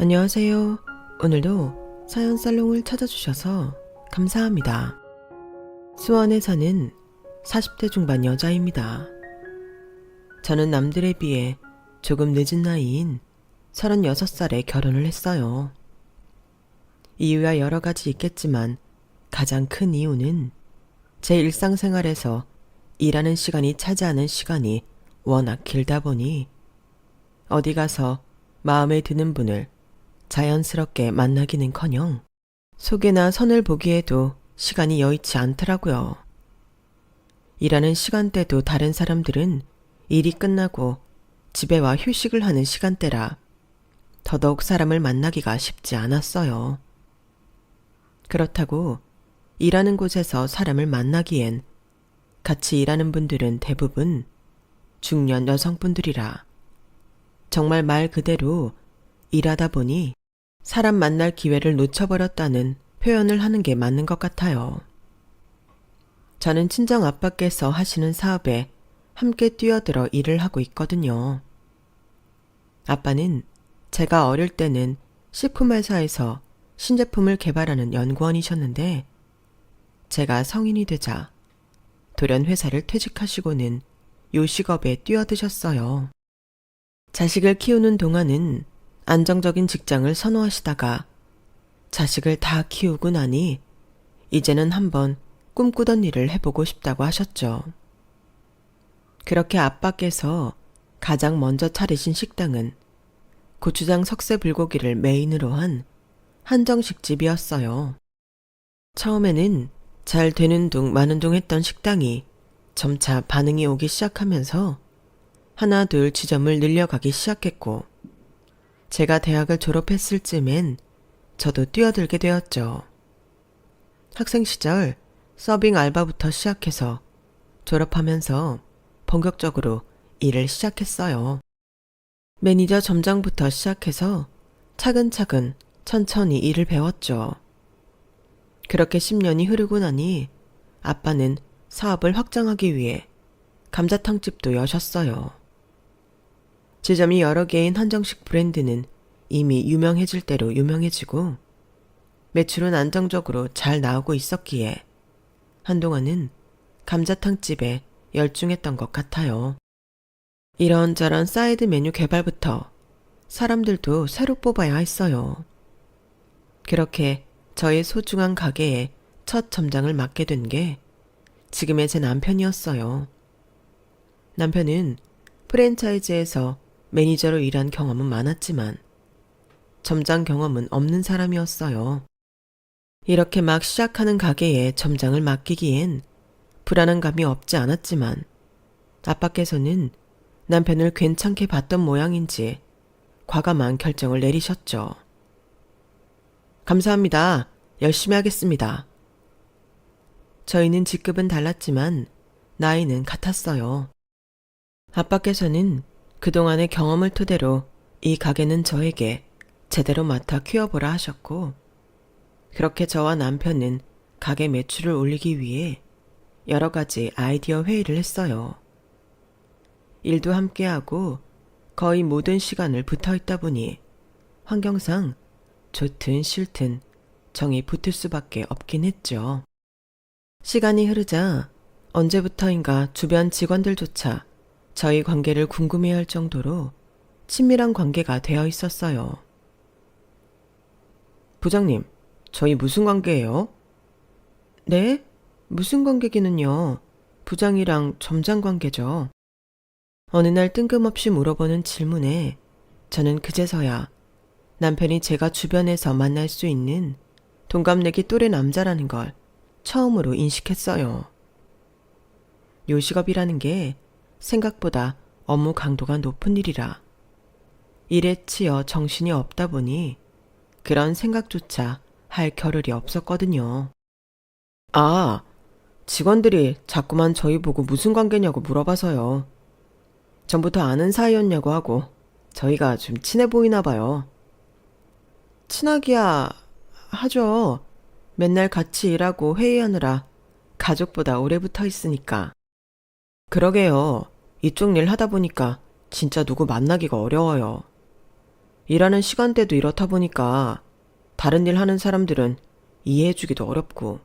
안녕하세요. 오늘도 사연 살롱을 찾아주셔서 감사합니다. 수원에 사는 40대 중반 여자입니다. 저는 남들에 비해 조금 늦은 나이인 36살에 결혼을 했어요. 이유야 여러 가지 있겠지만 가장 큰 이유는 제 일상생활에서 일하는 시간이 차지하는 시간이 워낙 길다 보니 어디 가서 마음에 드는 분을 자연스럽게 만나기는커녕 소개나 선을 보기에도 시간이 여의치 않더라고요. 일하는 시간대도 다른 사람들은 일이 끝나고 집에 와 휴식을 하는 시간대라 더더욱 사람을 만나기가 쉽지 않았어요. 그렇다고 일하는 곳에서 사람을 만나기엔 같이 일하는 분들은 대부분 중년 여성분들이라 정말 말 그대로 일하다 보니 사람 만날 기회를 놓쳐버렸다는 표현을 하는 게 맞는 것 같아요. 저는 친정 아빠께서 하시는 사업에 함께 뛰어들어 일을 하고 있거든요. 아빠는 제가 어릴 때는 식품회사에서 신제품을 개발하는 연구원이셨는데 제가 성인이 되자 돌연 회사를 퇴직하시고는 요식업에 뛰어드셨어요. 자식을 키우는 동안은 안정적인 직장을 선호하시다가 자식을 다 키우고 나니 이제는 한번 꿈꾸던 일을 해보고 싶다고 하셨죠. 그렇게 아빠께서 가장 먼저 차리신 식당은 고추장 석쇠 불고기를 메인으로 한 한정식집이었어요. 처음에는 잘 되는 둥 마는 둥 했던 식당이 점차 반응이 오기 시작하면서 하나 둘 지점을 늘려가기 시작했고 제가 대학을 졸업했을 쯤엔 저도 뛰어들게 되었죠. 학생 시절 서빙 알바부터 시작해서 졸업하면서 본격적으로 일을 시작했어요. 매니저 점장부터 시작해서 차근차근 천천히 일을 배웠죠. 그렇게 10년이 흐르고 나니 아빠는 사업을 확장하기 위해 감자탕집도 여셨어요. 지점이 여러 개인 한정식 브랜드는 이미 유명해질 대로 유명해지고 매출은 안정적으로 잘 나오고 있었기에 한동안은 감자탕집에 열중했던 것 같아요. 이런저런 사이드 메뉴 개발부터 사람들도 새로 뽑아야 했어요. 그렇게 저의 소중한 가게에 첫 점장을 맡게 된 게 지금의 제 남편이었어요. 남편은 프랜차이즈에서 매니저로 일한 경험은 많았지만 점장 경험은 없는 사람이었어요. 이렇게 막 시작하는 가게에 점장을 맡기기엔 불안한 감이 없지 않았지만 아빠께서는 남편을 괜찮게 봤던 모양인지 과감한 결정을 내리셨죠. 감사합니다. 열심히 하겠습니다. 저희는 직급은 달랐지만 나이는 같았어요. 아빠께서는 그동안의 경험을 토대로 이 가게는 저에게 제대로 맡아 키워보라 하셨고 그렇게 저와 남편은 가게 매출을 올리기 위해 여러 가지 아이디어 회의를 했어요. 일도 함께하고 거의 모든 시간을 붙어있다 보니 환경상 좋든 싫든 정이 붙을 수밖에 없긴 했죠. 시간이 흐르자 언제부터인가 주변 직원들조차 저희 관계를 궁금해할 정도로 친밀한 관계가 되어 있었어요. 부장님, 저희 무슨 관계예요? 네? 무슨 관계기는요? 부장이랑 점장 관계죠. 어느 날 뜬금없이 물어보는 질문에 저는 그제서야 남편이 제가 주변에서 만날 수 있는 동갑내기 또래 남자라는 걸 처음으로 인식했어요. 요식업이라는 게 생각보다 업무 강도가 높은 일이라 일에 치여 정신이 없다 보니 그런 생각조차 할 겨를이 없었거든요. 아, 직원들이 자꾸만 저희 보고 무슨 관계냐고 물어봐서요. 전부터 아는 사이였냐고 하고 저희가 좀 친해 보이나 봐요. 친하기야 하죠. 맨날 같이 일하고 회의하느라 가족보다 오래 붙어 있으니까. 그러게요. 이쪽 일 하다 보니까 진짜 누구 만나기가 어려워요. 일하는 시간대도 이렇다 보니까 다른 일 하는 사람들은 이해해주기도 어렵고.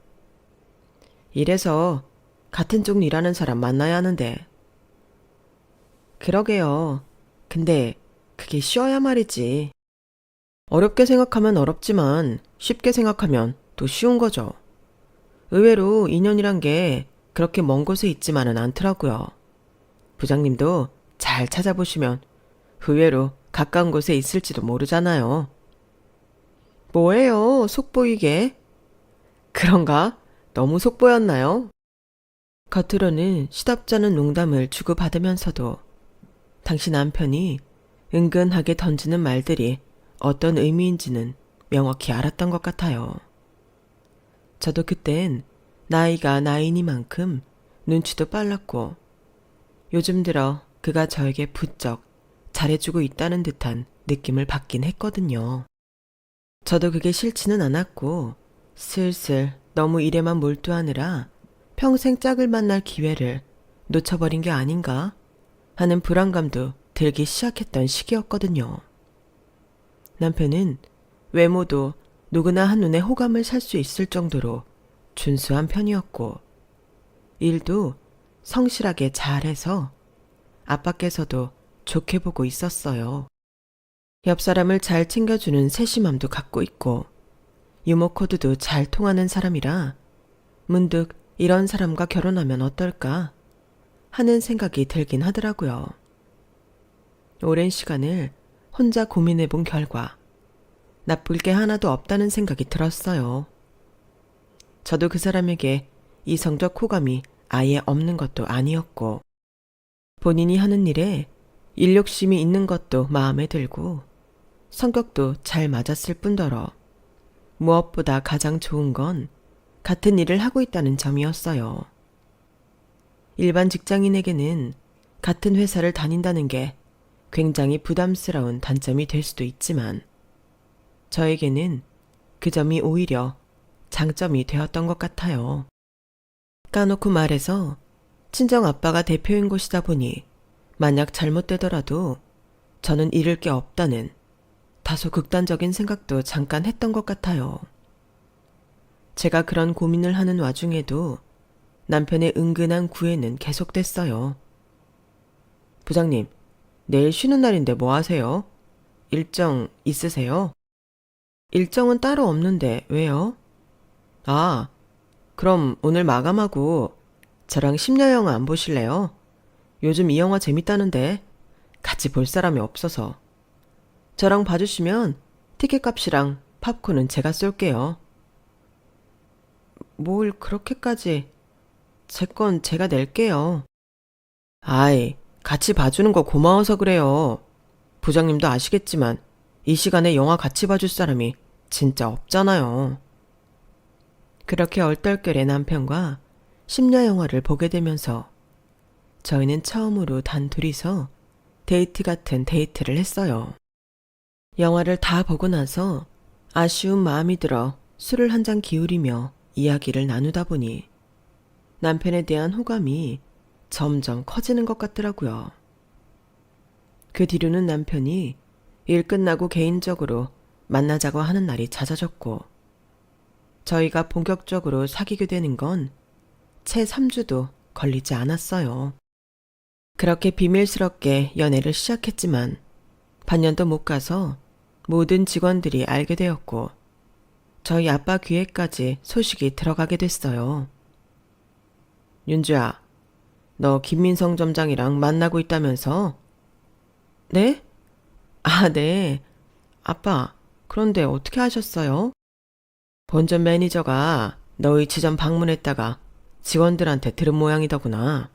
이래서 같은 쪽 일하는 사람 만나야 하는데. 그러게요. 근데 그게 쉬워야 말이지. 어렵게 생각하면 어렵지만 쉽게 생각하면 또 쉬운 거죠. 의외로 인연이란 게 그렇게 먼 곳에 있지만은 않더라고요. 부장님도 잘 찾아보시면 의외로 가까운 곳에 있을지도 모르잖아요. 뭐예요, 속보이게? 그런가? 너무 속보였나요? 겉으로는 시답잖은 농담을 주고받으면서도 당신 남편이 은근하게 던지는 말들이 어떤 의미인지는 명확히 알았던 것 같아요. 저도 그땐 나이가 나이니만큼 눈치도 빨랐고 요즘 들어 그가 저에게 부쩍 잘해주고 있다는 듯한 느낌을 받긴 했거든요. 저도 그게 싫지는 않았고 슬슬 너무 일에만 몰두하느라 평생 짝을 만날 기회를 놓쳐버린 게 아닌가 하는 불안감도 들기 시작했던 시기였거든요. 남편은 외모도 누구나 한눈에 호감을 살 수 있을 정도로 준수한 편이었고 일도 성실하게 잘해서 아빠께서도 좋게 보고 있었어요. 옆 사람을 잘 챙겨주는 세심함도 갖고 있고 유머 코드도 잘 통하는 사람이라 문득 이런 사람과 결혼하면 어떨까 하는 생각이 들긴 하더라고요. 오랜 시간을 혼자 고민해 본 결과 나쁠 게 하나도 없다는 생각이 들었어요. 저도 그 사람에게 이성적 호감이 아예 없는 것도 아니었고 본인이 하는 일에 일욕심이 있는 것도 마음에 들고 성격도 잘 맞았을 뿐더러 무엇보다 가장 좋은 건 같은 일을 하고 있다는 점이었어요. 일반 직장인에게는 같은 회사를 다닌다는 게 굉장히 부담스러운 단점이 될 수도 있지만 저에게는 그 점이 오히려 장점이 되었던 것 같아요. 까놓고 말해서 친정 아빠가 대표인 곳이다 보니 만약 잘못되더라도 저는 잃을 게 없다는 다소 극단적인 생각도 잠깐 했던 것 같아요. 제가 그런 고민을 하는 와중에도 남편의 은근한 구애는 계속됐어요. 부장님, 내일 쉬는 날인데 뭐 하세요? 일정 있으세요? 일정은 따로 없는데 왜요? 아, 그럼 오늘 마감하고 저랑 심야 영화 안 보실래요? 요즘 이 영화 재밌다는데 같이 볼 사람이 없어서. 저랑 봐주시면 티켓 값이랑 팝콘은 제가 쏠게요. 뭘 그렇게까지. 제 건 제가 낼게요. 아이, 같이 봐주는 거 고마워서 그래요. 부장님도 아시겠지만 이 시간에 영화 같이 봐줄 사람이 진짜 없잖아요. 그렇게 얼떨결에 남편과 심야 영화를 보게 되면서 저희는 처음으로 단 둘이서 데이트 같은 데이트를 했어요. 영화를 다 보고 나서 아쉬운 마음이 들어 술을 한 잔 기울이며 이야기를 나누다 보니 남편에 대한 호감이 점점 커지는 것 같더라고요. 그 뒤로는 남편이 일 끝나고 개인적으로 만나자고 하는 날이 잦아졌고 저희가 본격적으로 사귀게 되는 건 채 3주도 걸리지 않았어요. 그렇게 비밀스럽게 연애를 시작했지만 반년도 못 가서 모든 직원들이 알게 되었고 저희 아빠 귀에까지 소식이 들어가게 됐어요. 윤주야, 너 김민성 점장이랑 만나고 있다면서? 네? 아, 네. 아빠, 그런데 어떻게 하셨어요? 본점 매니저가 너희 지점 방문했다가 직원들한테 들은 모양이더구나.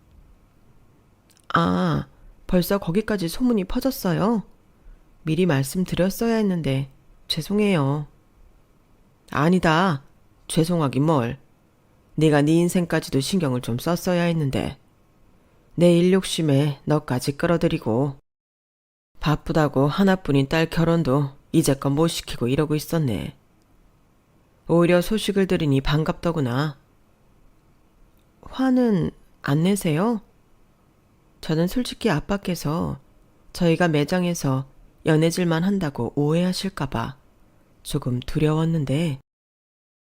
아, 벌써 거기까지 소문이 퍼졌어요? 미리 말씀드렸어야 했는데 죄송해요. 아니다. 죄송하긴 뭘. 네가 네 인생까지도 신경을 좀 썼어야 했는데 내 일욕심에 너까지 끌어들이고 바쁘다고 하나뿐인 딸 결혼도 이제껏 못 시키고 이러고 있었네. 오히려 소식을 들으니 반갑더구나. 화는 안 내세요? 저는 솔직히 아빠께서 저희가 매장에서 연애질만 한다고 오해하실까봐 조금 두려웠는데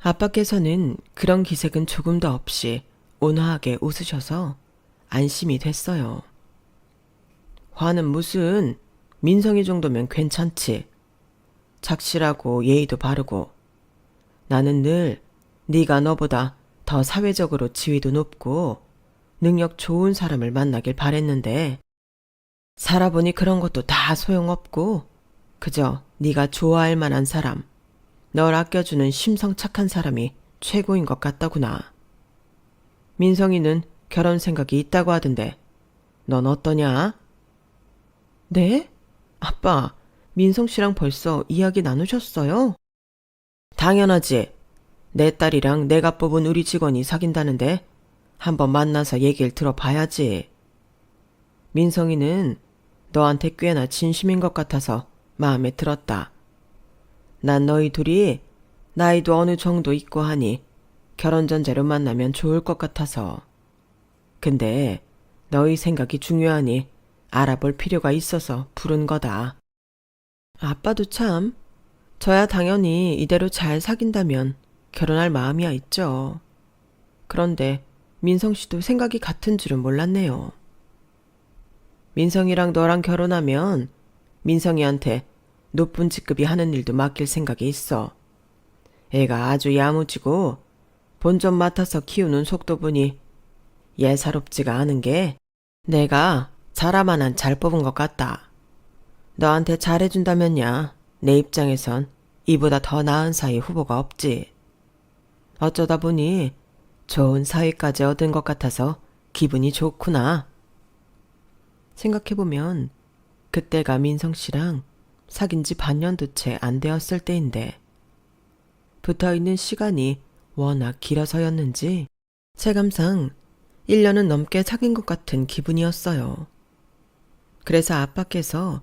아빠께서는 그런 기색은 조금도 없이 온화하게 웃으셔서 안심이 됐어요. 화는 무슨, 민성이 정도면 괜찮지. 착실하고 예의도 바르고. 나는 늘 네가 너보다 더 사회적으로 지위도 높고 능력 좋은 사람을 만나길 바랬는데 살아보니 그런 것도 다 소용없고 그저 네가 좋아할 만한 사람, 널 아껴주는 심성 착한 사람이 최고인 것 같다구나. 민성이는 결혼 생각이 있다고 하던데 넌 어떠냐? 네? 아빠, 민성 씨랑 벌써 이야기 나누셨어요? 당연하지. 내 딸이랑 내가 뽑은 우리 직원이 사귄다는데 한번 만나서 얘기를 들어봐야지. 민성이는 너한테 꽤나 진심인 것 같아서 마음에 들었다. 난 너희 둘이 나이도 어느 정도 있고 하니 결혼 전제로 만나면 좋을 것 같아서. 근데 너희 생각이 중요하니 알아볼 필요가 있어서 부른 거다. 아빠도 참, 저야 당연히 이대로 잘 사귄다면 결혼할 마음이야 있죠. 그런데 민성 씨도 생각이 같은 줄은 몰랐네요. 민성이랑 너랑 결혼하면 민성이한테 높은 직급이 하는 일도 맡길 생각이 있어. 애가 아주 야무지고 본점 맡아서 키우는 속도 보니 예사롭지가 않은 게 내가 사람 하나 잘 뽑은 것 같다. 너한테 잘해준다면야 내 입장에선 이보다 더 나은 사이 후보가 없지. 어쩌다 보니 좋은 사위까지 얻은 것 같아서 기분이 좋구나. 생각해보면 그때가 민성 씨랑 사귄 지 반년도 채 안 되었을 때인데 붙어있는 시간이 워낙 길어서였는지 체감상 1년은 넘게 사귄 것 같은 기분이었어요. 그래서 아빠께서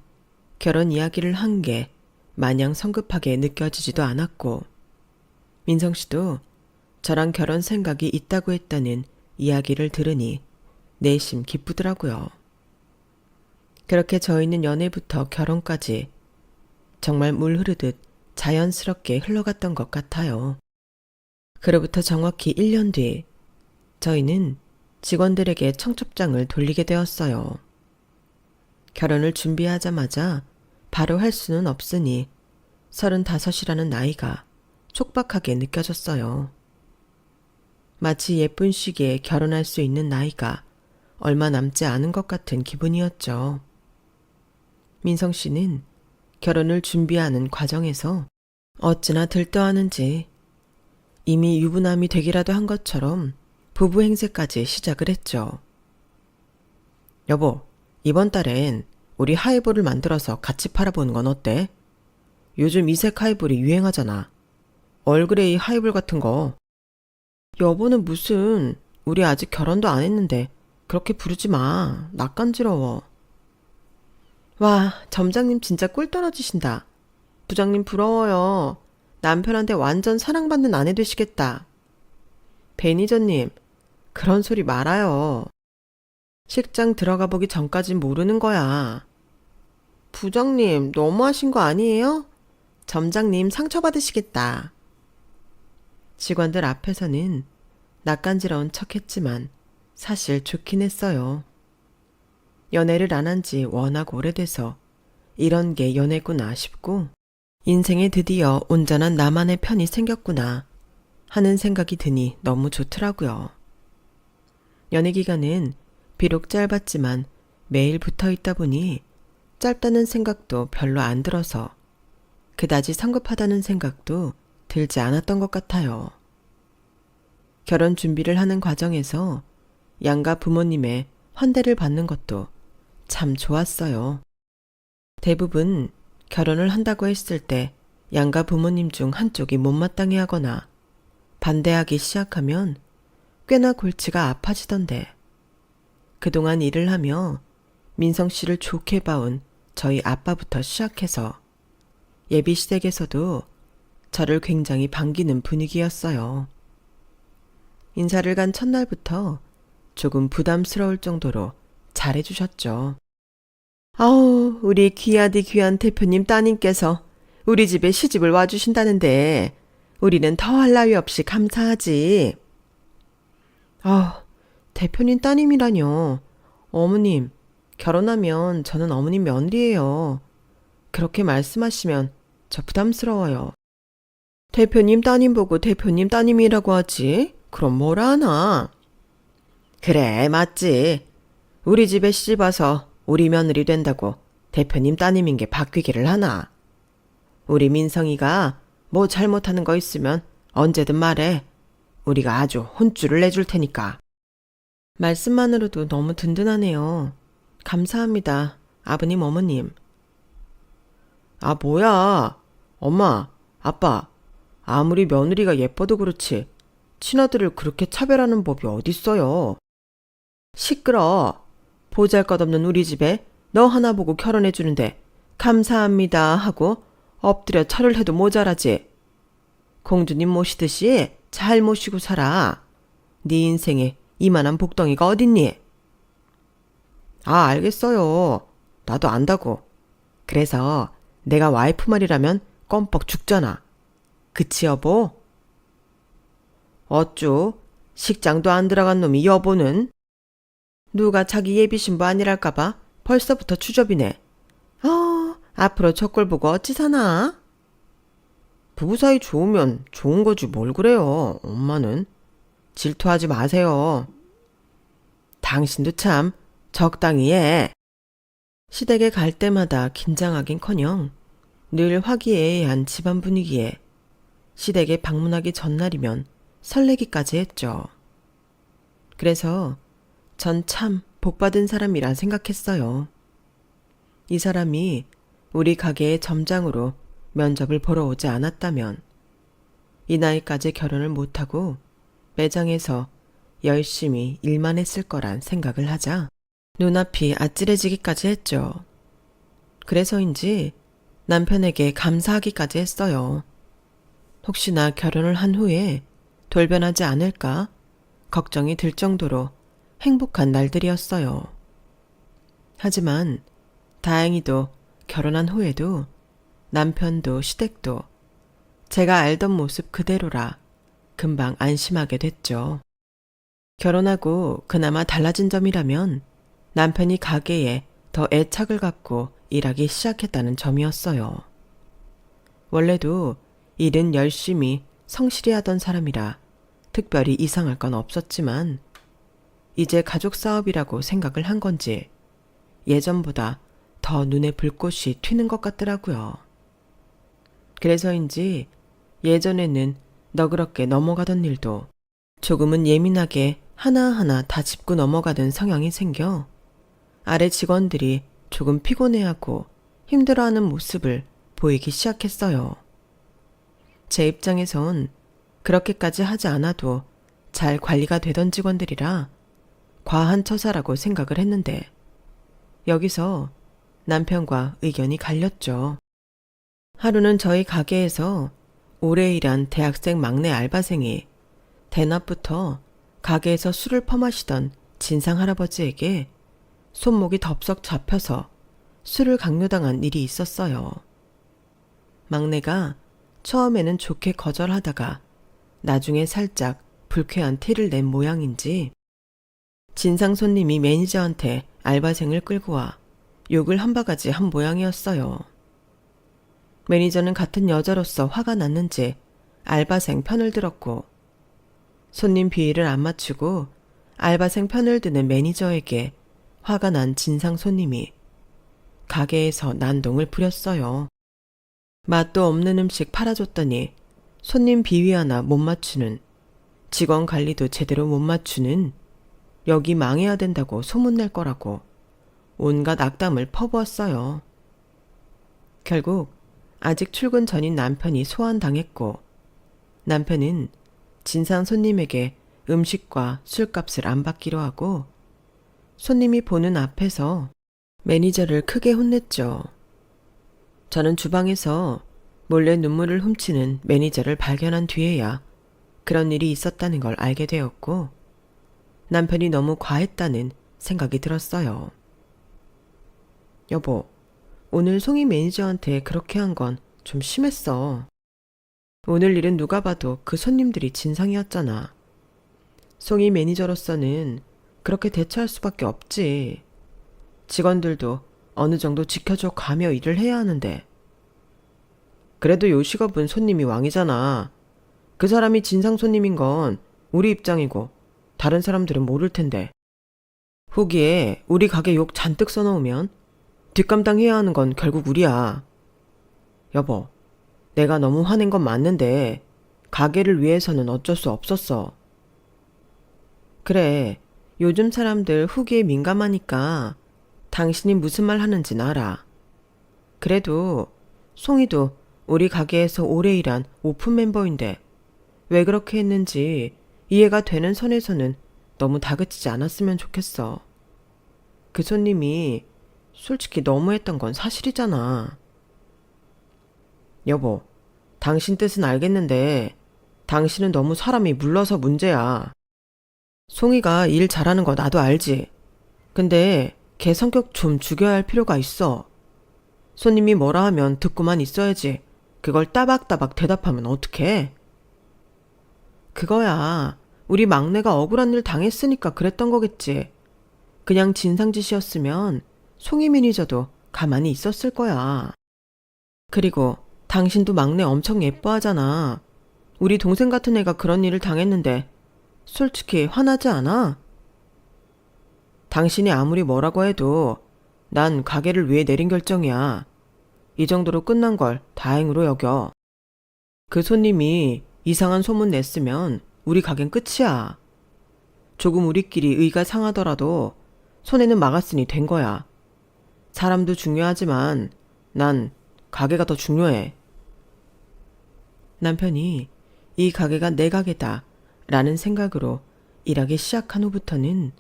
결혼 이야기를 한 게 마냥 성급하게 느껴지지도 않았고 민성 씨도 저랑 결혼 생각이 있다고 했다는 이야기를 들으니 내심 기쁘더라고요. 그렇게 저희는 연애부터 결혼까지 정말 물 흐르듯 자연스럽게 흘러갔던 것 같아요. 그로부터 정확히 1년 뒤 저희는 직원들에게 청첩장을 돌리게 되었어요. 결혼을 준비하자마자 바로 할 수는 없으니 35이라는 나이가 촉박하게 느껴졌어요. 마치 예쁜 시기에 결혼할 수 있는 나이가 얼마 남지 않은 것 같은 기분이었죠. 민성 씨는 결혼을 준비하는 과정에서 어찌나 들떠하는지 이미 유부남이 되기라도 한 것처럼 부부 행세까지 시작을 했죠. 여보, 이번 달엔 우리 하이볼을 만들어서 같이 팔아보는 건 어때? 요즘 이색 하이볼이 유행하잖아. 얼그레이 하이볼 같은 거. 여보는 무슨, 우리 아직 결혼도 안 했는데 그렇게 부르지 마. 낯간지러워. 와, 점장님 진짜 꿀 떨어지신다. 부장님 부러워요. 남편한테 완전 사랑받는 아내 되시겠다. 매니저님, 그런 소리 말아요. 식장 들어가 보기 전까진 모르는 거야. 부장님, 너무하신 거 아니에요? 점장님 상처받으시겠다. 직원들 앞에서는 낯간지러운 척 했지만 사실 좋긴 했어요. 연애를 안 한 지 워낙 오래돼서 이런 게 연애구나 싶고 인생에 드디어 온전한 나만의 편이 생겼구나 하는 생각이 드니 너무 좋더라고요. 연애 기간은 비록 짧았지만 매일 붙어 있다 보니 짧다는 생각도 별로 안 들어서 그다지 성급하다는 생각도 들지 않았던 것 같아요. 결혼 준비를 하는 과정에서 양가 부모님의 환대를 받는 것도 참 좋았어요. 대부분 결혼을 한다고 했을 때 양가 부모님 중 한쪽이 못마땅해 하거나 반대하기 시작하면 꽤나 골치가 아파지던데 그동안 일을 하며 민성 씨를 좋게 봐온 저희 아빠부터 시작해서 예비 시댁에서도 저를 굉장히 반기는 분위기였어요. 인사를 간 첫날부터 조금 부담스러울 정도로 잘해주셨죠. 아우, 우리 귀하디 귀한 대표님 따님께서 우리 집에 시집을 와주신다는데 우리는 더할 나위 없이 감사하지. 아우, 대표님 따님이라뇨. 어머님, 결혼하면 저는 어머님 며느리예요. 그렇게 말씀하시면 저 부담스러워요. 대표님 따님 보고 대표님 따님이라고 하지? 그럼 뭐라 하나? 그래, 맞지. 우리 집에 시집 와서 우리 며느리 된다고 대표님 따님인 게 바뀌기를 하나? 우리 민성이가 뭐 잘못하는 거 있으면 언제든 말해. 우리가 아주 혼쭐을 내줄 테니까. 말씀만으로도 너무 든든하네요. 감사합니다. 아버님, 어머님. 아, 뭐야. 엄마, 아빠. 아무리 며느리가 예뻐도 그렇지 친아들을 그렇게 차별하는 법이 어딨어요. 시끄러. 보잘것없는 우리 집에 너 하나 보고 결혼해주는데 감사합니다 하고 엎드려 절을 해도 모자라지. 공주님 모시듯이 잘 모시고 살아. 네 인생에 이만한 복덩이가 어딨니? 아, 알겠어요. 나도 안다고. 그래서 내가 와이프 말이라면 껌뻑 죽잖아. 그치 여보? 어쭈? 식장도 안 들어간 놈이 여보는? 누가 자기 예비 신부 아니랄까봐 벌써부터 추접이네. 앞으로 저 꼴 보고 어찌 사나? 부부 사이 좋으면 좋은 거지 뭘 그래요. 엄마는. 질투하지 마세요. 당신도 참 적당히 해. 시댁에 갈 때마다 긴장하긴커녕 늘 화기애애한 집안 분위기에 시댁에 방문하기 전날이면 설레기까지 했죠. 그래서 전 참 복받은 사람이라 생각했어요. 이 사람이 우리 가게의 점장으로 면접을 보러 오지 않았다면 이 나이까지 결혼을 못하고 매장에서 열심히 일만 했을 거란 생각을 하자 눈앞이 아찔해지기까지 했죠. 그래서인지 남편에게 감사하기까지 했어요. 혹시나 결혼을 한 후에 돌변하지 않을까 걱정이 들 정도로 행복한 날들이었어요. 하지만 다행히도 결혼한 후에도 남편도 시댁도 제가 알던 모습 그대로라 금방 안심하게 됐죠. 결혼하고 그나마 달라진 점이라면 남편이 가게에 더 애착을 갖고 일하기 시작했다는 점이었어요. 원래도 일은 열심히 성실히 하던 사람이라 특별히 이상할 건 없었지만 이제 가족 사업이라고 생각을 한 건지 예전보다 더 눈에 불꽃이 튀는 것 같더라고요. 그래서인지 예전에는 너그럽게 넘어가던 일도 조금은 예민하게 하나하나 다 짚고 넘어가는 성향이 생겨 아래 직원들이 조금 피곤해하고 힘들어하는 모습을 보이기 시작했어요. 제 입장에선 그렇게까지 하지 않아도 잘 관리가 되던 직원들이라 과한 처사라고 생각을 했는데 여기서 남편과 의견이 갈렸죠. 하루는 저희 가게에서 오래 일한 대학생 막내 알바생이 대낮부터 가게에서 술을 퍼마시던 진상 할아버지에게 손목이 덥석 잡혀서 술을 강요당한 일이 있었어요. 막내가 처음에는 좋게 거절하다가 나중에 살짝 불쾌한 티를 낸 모양인지 진상 손님이 매니저한테 알바생을 끌고 와 욕을 한 바가지 한 모양이었어요. 매니저는 같은 여자로서 화가 났는지 알바생 편을 들었고 손님 비위를 안 맞추고 알바생 편을 드는 매니저에게 화가 난 진상 손님이 가게에서 난동을 부렸어요. 맛도 없는 음식 팔아줬더니 손님 비위 하나 못 맞추는, 직원 관리도 제대로 못 맞추는, 여기 망해야 된다고 소문낼 거라고 온갖 악담을 퍼부었어요. 결국 아직 출근 전인 남편이 소환당했고 남편은 진상 손님에게 음식과 술값을 안 받기로 하고 손님이 보는 앞에서 매니저를 크게 혼냈죠. 저는 주방에서 몰래 눈물을 훔치는 매니저를 발견한 뒤에야 그런 일이 있었다는 걸 알게 되었고 남편이 너무 과했다는 생각이 들었어요. 여보, 오늘 송이 매니저한테 그렇게 한 건 좀 심했어. 오늘 일은 누가 봐도 그 손님들이 진상이었잖아. 송이 매니저로서는 그렇게 대처할 수밖에 없지. 직원들도 어느 정도 지켜줘 가며 일을 해야 하는데. 그래도 요식업은 손님이 왕이잖아. 그 사람이 진상 손님인 건 우리 입장이고 다른 사람들은 모를 텐데. 후기에 우리 가게 욕 잔뜩 써놓으면 뒷감당해야 하는 건 결국 우리야. 여보, 내가 너무 화낸 건 맞는데 가게를 위해서는 어쩔 수 없었어. 그래, 요즘 사람들 후기에 민감하니까 당신이 무슨 말 하는진 알아. 그래도 송이도 우리 가게에서 오래 일한 오픈 멤버인데 왜 그렇게 했는지 이해가 되는 선에서는 너무 다그치지 않았으면 좋겠어. 그 손님이 솔직히 너무했던 건 사실이잖아. 여보, 당신 뜻은 알겠는데 당신은 너무 사람이 물러서 문제야. 송이가 일 잘하는 거 나도 알지. 근데 걔 성격 좀 죽여야 할 필요가 있어. 손님이 뭐라 하면 듣고만 있어야지. 그걸 따박따박 대답하면 어떡해? 그거야. 우리 막내가 억울한 일 당했으니까 그랬던 거겠지. 그냥 진상짓이었으면 송이 매니저도 가만히 있었을 거야. 그리고 당신도 막내 엄청 예뻐하잖아. 우리 동생 같은 애가 그런 일을 당했는데 솔직히 화나지 않아? 당신이 아무리 뭐라고 해도 난 가게를 위해 내린 결정이야. 이 정도로 끝난 걸 다행으로 여겨. 그 손님이 이상한 소문 냈으면 우리 가게는 끝이야. 조금 우리끼리 의가 상하더라도 손해는 막았으니 된 거야. 사람도 중요하지만 난 가게가 더 중요해. 남편이 이 가게가 내 가게다 라는 생각으로 일하기 시작한 후부터는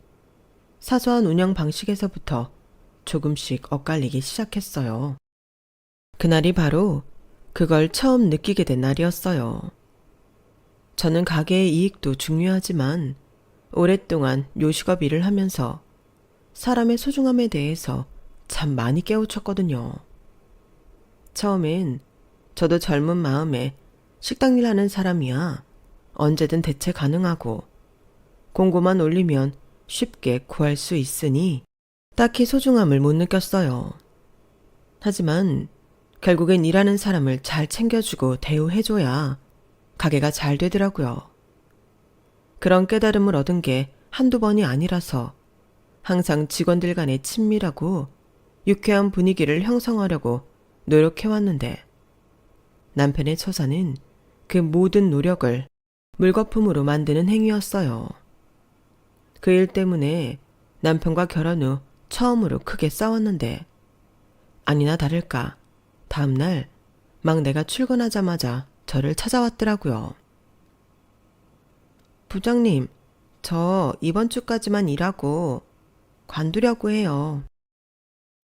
사소한 운영 방식에서부터 조금씩 엇갈리기 시작했어요. 그날이 바로 그걸 처음 느끼게 된 날이었어요. 저는 가게의 이익도 중요하지만 오랫동안 요식업 일을 하면서 사람의 소중함에 대해서 참 많이 깨우쳤거든요. 처음엔 저도 젊은 마음에 식당 일 하는 사람이야 언제든 대체 가능하고 공고만 올리면 쉽게 구할 수 있으니 딱히 소중함을 못 느꼈어요. 하지만 결국엔 일하는 사람을 잘 챙겨주고 대우해줘야 가게가 잘 되더라고요. 그런 깨달음을 얻은 게 한두 번이 아니라서 항상 직원들 간의 친밀하고 유쾌한 분위기를 형성하려고 노력해왔는데 남편의 처사는 그 모든 노력을 물거품으로 만드는 행위였어요. 그 일 때문에 남편과 결혼 후 처음으로 크게 싸웠는데 아니나 다를까 다음날 막내가 출근하자마자 저를 찾아왔더라고요. 부장님, 저 이번 주까지만 일하고 관두려고 해요.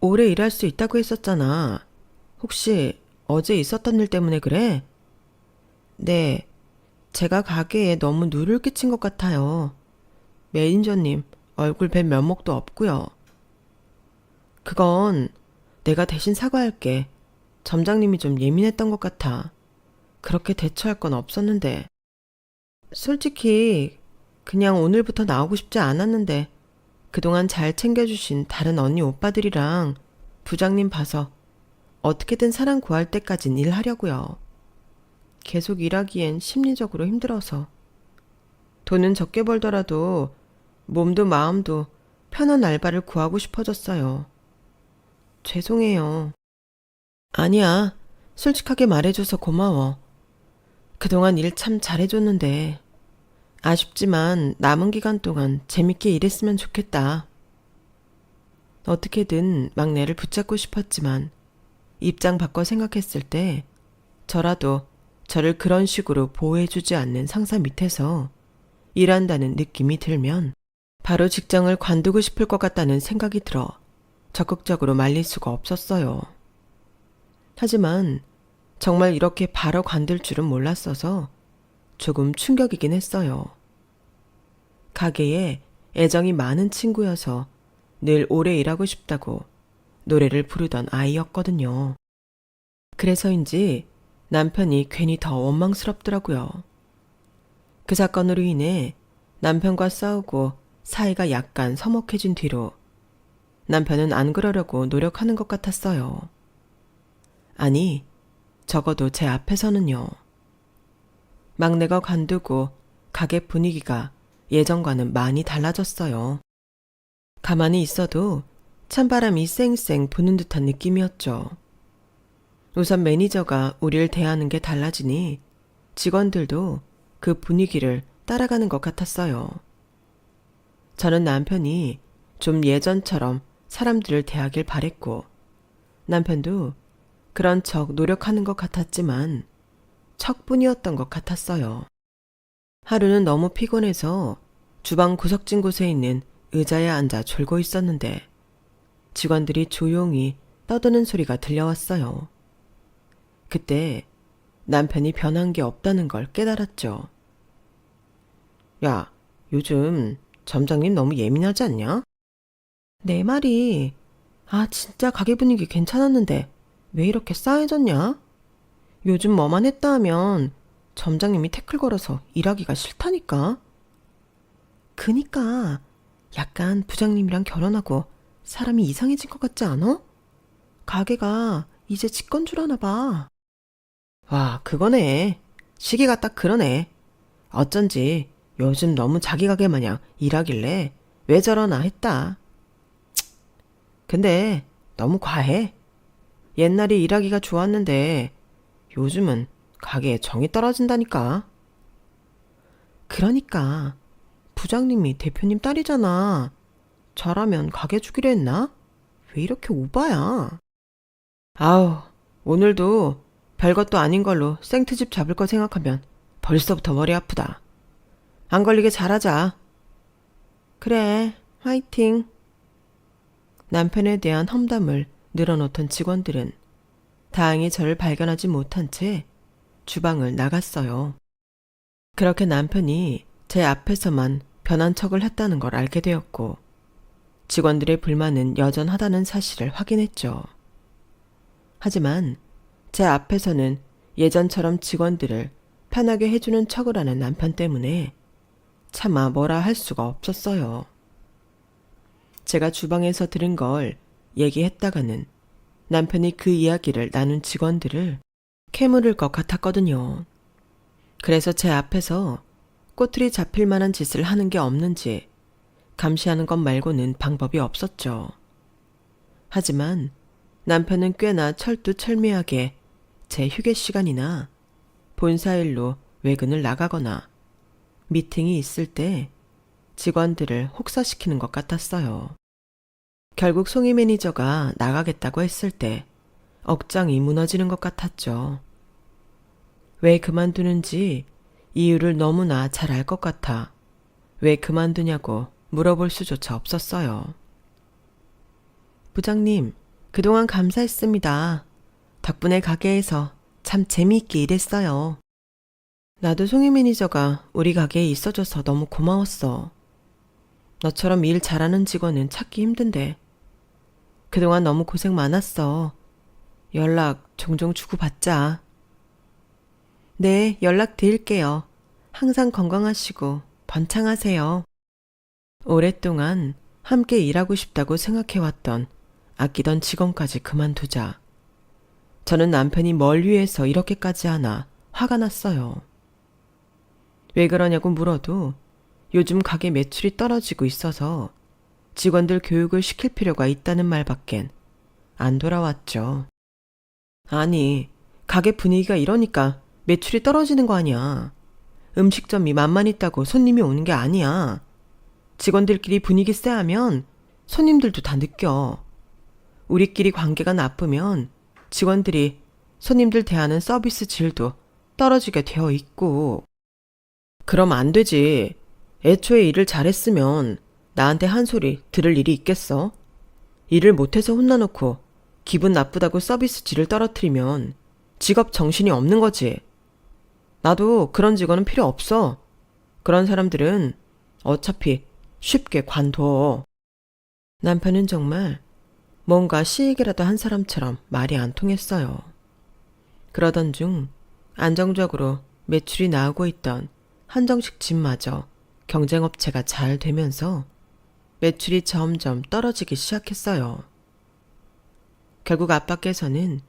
오래 일할 수 있다고 했었잖아. 혹시 어제 있었던 일 때문에 그래? 네, 제가 가게에 너무 누를 끼친 것 같아요. 매니저님 얼굴 뵐 면목도 없고요. 그건 내가 대신 사과할게. 점장님이 좀 예민했던 것 같아. 그렇게 대처할 건 없었는데. 솔직히 그냥 오늘부터 나오고 싶지 않았는데 그동안 잘 챙겨주신 다른 언니 오빠들이랑 부장님 봐서 어떻게든 사람 구할 때까진 일하려고요. 계속 일하기엔 심리적으로 힘들어서. 돈은 적게 벌더라도 몸도 마음도 편한 알바를 구하고 싶어졌어요. 죄송해요. 아니야. 솔직하게 말해줘서 고마워. 그동안 일 참 잘해줬는데 아쉽지만 남은 기간 동안 재밌게 일했으면 좋겠다. 어떻게든 막내를 붙잡고 싶었지만 입장 바꿔 생각했을 때 저라도 저를 그런 식으로 보호해주지 않는 상사 밑에서 일한다는 느낌이 들면 바로 직장을 관두고 싶을 것 같다는 생각이 들어 적극적으로 말릴 수가 없었어요. 하지만 정말 이렇게 바로 관둘 줄은 몰랐어서 조금 충격이긴 했어요. 가게에 애정이 많은 친구여서 늘 오래 일하고 싶다고 노래를 부르던 아이였거든요. 그래서인지 남편이 괜히 더 원망스럽더라고요. 그 사건으로 인해 남편과 싸우고 사이가 약간 서먹해진 뒤로 남편은 안 그러려고 노력하는 것 같았어요. 아니, 적어도 제 앞에서는요. 막내가 관두고 가게 분위기가 예전과는 많이 달라졌어요. 가만히 있어도 찬바람이 쌩쌩 부는 듯한 느낌이었죠. 우선 매니저가 우리를 대하는 게 달라지니 직원들도 그 분위기를 따라가는 것 같았어요. 저는 남편이 좀 예전처럼 사람들을 대하길 바랬고 남편도 그런 척 노력하는 것 같았지만 척뿐이었던 것 같았어요. 하루는 너무 피곤해서 주방 구석진 곳에 있는 의자에 앉아 졸고 있었는데 직원들이 조용히 떠드는 소리가 들려왔어요. 그때 남편이 변한 게 없다는 걸 깨달았죠. 야, 요즘 점장님 너무 예민하지 않냐? 내 말이, 진짜 가게 분위기 괜찮았는데 왜 이렇게 싸해졌냐? 요즘 뭐만 했다 하면 점장님이 태클 걸어서 일하기가 싫다니까. 그니까 약간 부장님이랑 결혼하고 사람이 이상해진 것 같지 않아? 가게가 이제 집권줄 아나 봐. 와, 그거네. 시기가 딱 그러네. 어쩐지 요즘 너무 자기 가게 마냥 일하길래 왜 저러나 했다. 근데 너무 과해. 옛날에 일하기가 좋았는데 요즘은 가게에 정이 떨어진다니까. 그러니까 부장님이 대표님 딸이잖아. 잘하면 가게 주기로 했나? 왜 이렇게 오바야? 아우, 오늘도 별것도 아닌 걸로 생트집 잡을 거 생각하면 벌써부터 머리 아프다. 안 걸리게 잘하자. 그래, 화이팅. 남편에 대한 험담을 늘어놓던 직원들은 다행히 저를 발견하지 못한 채 주방을 나갔어요. 그렇게 남편이 제 앞에서만 변한 척을 했다는 걸 알게 되었고 직원들의 불만은 여전하다는 사실을 확인했죠. 하지만 제 앞에서는 예전처럼 직원들을 편하게 해주는 척을 하는 남편 때문에 차마 뭐라 할 수가 없었어요. 제가 주방에서 들은 걸 얘기했다가는 남편이 그 이야기를 나눈 직원들을 캐물을 것 같았거든요. 그래서 제 앞에서 꼬투리 잡힐 만한 짓을 하는 게 없는지 감시하는 것 말고는 방법이 없었죠. 하지만 남편은 꽤나 철두철미하게 제 휴게 시간이나 본사일로 외근을 나가거나 미팅이 있을 때 직원들을 혹사시키는 것 같았어요. 결국 송이 매니저가 나가겠다고 했을 때 억장이 무너지는 것 같았죠. 왜 그만두는지 이유를 너무나 잘 알 것 같아 왜 그만두냐고 물어볼 수조차 없었어요. 부장님, 그동안 감사했습니다. 덕분에 가게에서 참 재미있게 일했어요. 나도 송이 매니저가 우리 가게에 있어줘서 너무 고마웠어. 너처럼 일 잘하는 직원은 찾기 힘든데. 그동안 너무 고생 많았어. 연락 종종 주고받자. 네, 연락 드릴게요. 항상 건강하시고 번창하세요. 오랫동안 함께 일하고 싶다고 생각해왔던 아끼던 직원까지 그만두자. 저는 남편이 뭘 위해서 이렇게까지 하나 화가 났어요. 왜 그러냐고 물어도 요즘 가게 매출이 떨어지고 있어서 직원들 교육을 시킬 필요가 있다는 말밖엔 안 돌아왔죠. 아니, 가게 분위기가 이러니까 매출이 떨어지는 거 아니야. 음식점이 맛만 있다고 손님이 오는 게 아니야. 직원들끼리 분위기 쎄하면 손님들도 다 느껴. 우리끼리 관계가 나쁘면 직원들이 손님들 대하는 서비스 질도 떨어지게 되어 있고. 그럼 안 되지. 애초에 일을 잘했으면 나한테 한 소리 들을 일이 있겠어? 일을 못해서 혼나놓고 기분 나쁘다고 서비스 질을 떨어뜨리면 직업 정신이 없는 거지. 나도 그런 직원은 필요 없어. 그런 사람들은 어차피 쉽게 관둬. 남편은 정말 뭔가 시익이라도 한 사람처럼 말이 안 통했어요. 그러던 중 안정적으로 매출이 나오고 있던 한정식 집마저 경쟁업체가 잘 되면서 매출이 점점 떨어지기 시작했어요. 결국 아빠께서는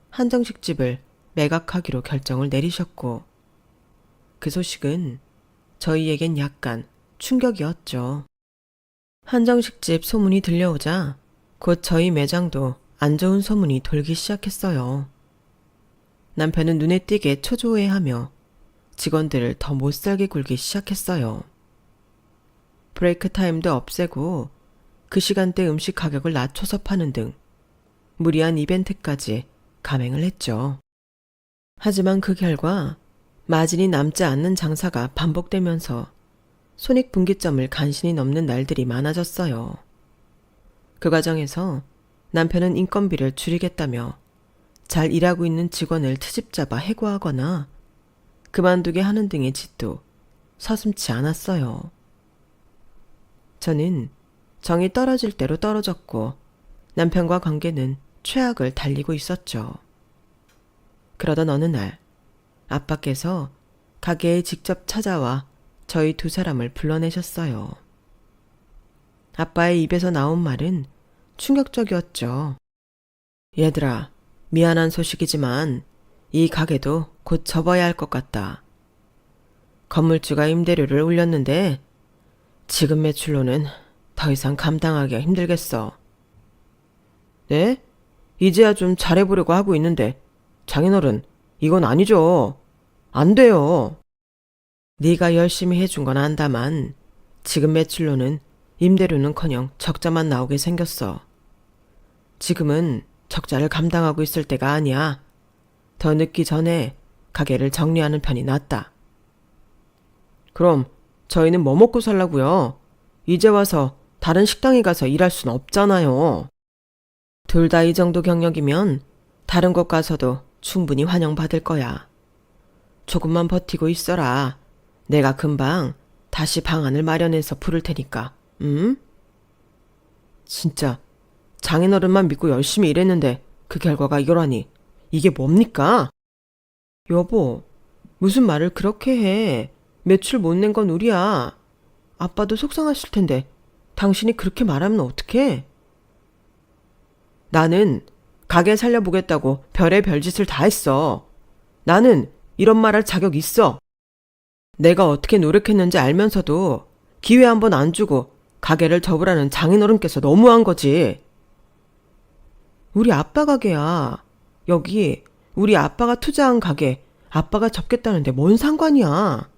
한정식 집을 매각하기로 결정을 내리셨고, 그 소식은 저희에겐 약간 충격이었죠. 한정식집 소문이 들려오자 곧 저희 매장도 안 좋은 소문이 돌기 시작했어요. 남편은 눈에 띄게 초조해하며 직원들을 더 못살게 굴기 시작했어요. 브레이크 타임도 없애고 그 시간대 음식 가격을 낮춰서 파는 등 무리한 이벤트까지 감행을 했죠. 하지만 그 결과 마진이 남지 않는 장사가 반복되면서 손익분기점을 간신히 넘는 날들이 많아졌어요. 그 과정에서 남편은 인건비를 줄이겠다며 잘 일하고 있는 직원을 트집 잡아 해고하거나 그만두게 하는 등의 짓도 서슴지 않았어요. 저는 정이 떨어질 대로 떨어졌고 남편과 관계는 최악을 달리고 있었죠. 그러던 어느 날 아빠께서 가게에 직접 찾아와 저희 두 사람을 불러내셨어요. 아빠의 입에서 나온 말은 충격적이었죠. 얘들아, 미안한 소식이지만 이 가게도 곧 접어야 할 것 같다. 건물주가 임대료를 올렸는데 지금 매출로는 더 이상 감당하기가 힘들겠어. 네? 이제야 좀 잘해보려고 하고 있는데 장인어른, 이건 아니죠. 안 돼요. 네가 열심히 해준 건 안다만 지금 매출로는 임대료는커녕 적자만 나오게 생겼어. 지금은 적자를 감당하고 있을 때가 아니야. 더 늦기 전에 가게를 정리하는 편이 낫다. 그럼 저희는 뭐 먹고 살라고요? 이제 와서 다른 식당에 가서 일할 순 없잖아요. 둘 다 이 정도 경력이면 다른 곳 가서도 충분히 환영받을 거야. 조금만 버티고 있어라. 내가 금방 다시 방안을 마련해서 부를 테니까. 응? 진짜 장인어른만 믿고 열심히 일했는데 그 결과가 이거라니. 이게 뭡니까? 여보, 무슨 말을 그렇게 해. 매출 못 낸 건 우리야. 아빠도 속상하실 텐데 당신이 그렇게 말하면 어떡해? 나는 가게 살려보겠다고 별의 별짓을 다 했어. 나는 이런 말 할 자격 있어. 내가 어떻게 노력했는지 알면서도 기회 한 번 안 주고 가게를 접으라는 장인어른께서 너무한 거지. 우리 아빠 가게야. 여기 우리 아빠가 투자한 가게 아빠가 접겠다는데 뭔 상관이야.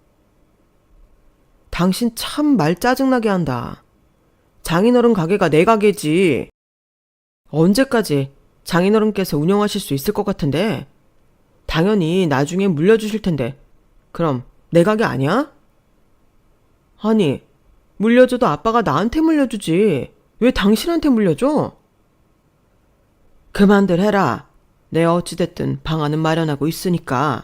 당신 참 말 짜증나게 한다. 장인어른 가게가 내 가게지. 언제까지 장인어른께서 운영하실 수 있을 것 같은데? 당연히 나중에 물려주실 텐데 그럼 내 가게 아니야? 아니, 물려줘도 아빠가 나한테 물려주지. 왜 당신한테 물려줘? 그만들 해라. 내가 어찌됐든 방안은 마련하고 있으니까.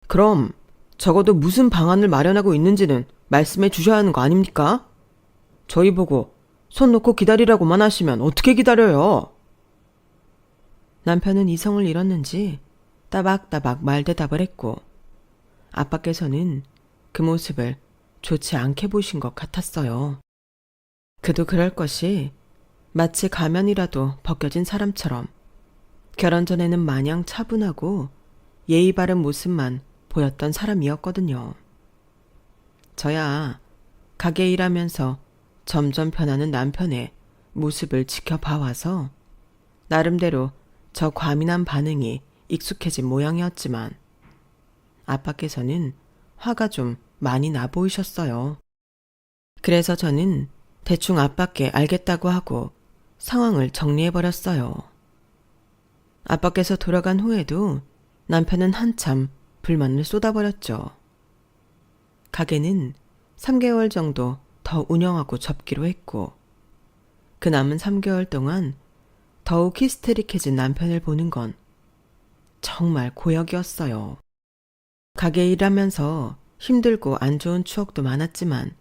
그럼 적어도 무슨 방안을 마련하고 있는지는 말씀해 주셔야 하는 거 아닙니까? 저희 보고 손 놓고 기다리라고만 하시면 어떻게 기다려요? 남편은 이성을 잃었는지 따박따박 말대답을 했고 아빠께서는 그 모습을 좋지 않게 보신 것 같았어요. 그도 그럴 것이 마치 가면이라도 벗겨진 사람처럼 결혼 전에는 마냥 차분하고 예의 바른 모습만 보였던 사람이었거든요. 저야 가게 일하면서 점점 변하는 남편의 모습을 지켜봐와서 나름대로 저 과민한 반응이 익숙해진 모양이었지만 아빠께서는 화가 좀 많이 나 보이셨어요. 그래서 저는 대충 아빠께 알겠다고 하고 상황을 정리해버렸어요. 아빠께서 돌아간 후에도 남편은 한참 불만을 쏟아버렸죠. 가게는 3개월 정도 더 운영하고 접기로 했고 그 남은 3개월 동안 더욱 히스테릭해진 남편을 보는 건 정말 고역이었어요. 가게 일하면서 힘들고 안 좋은 추억도 많았지만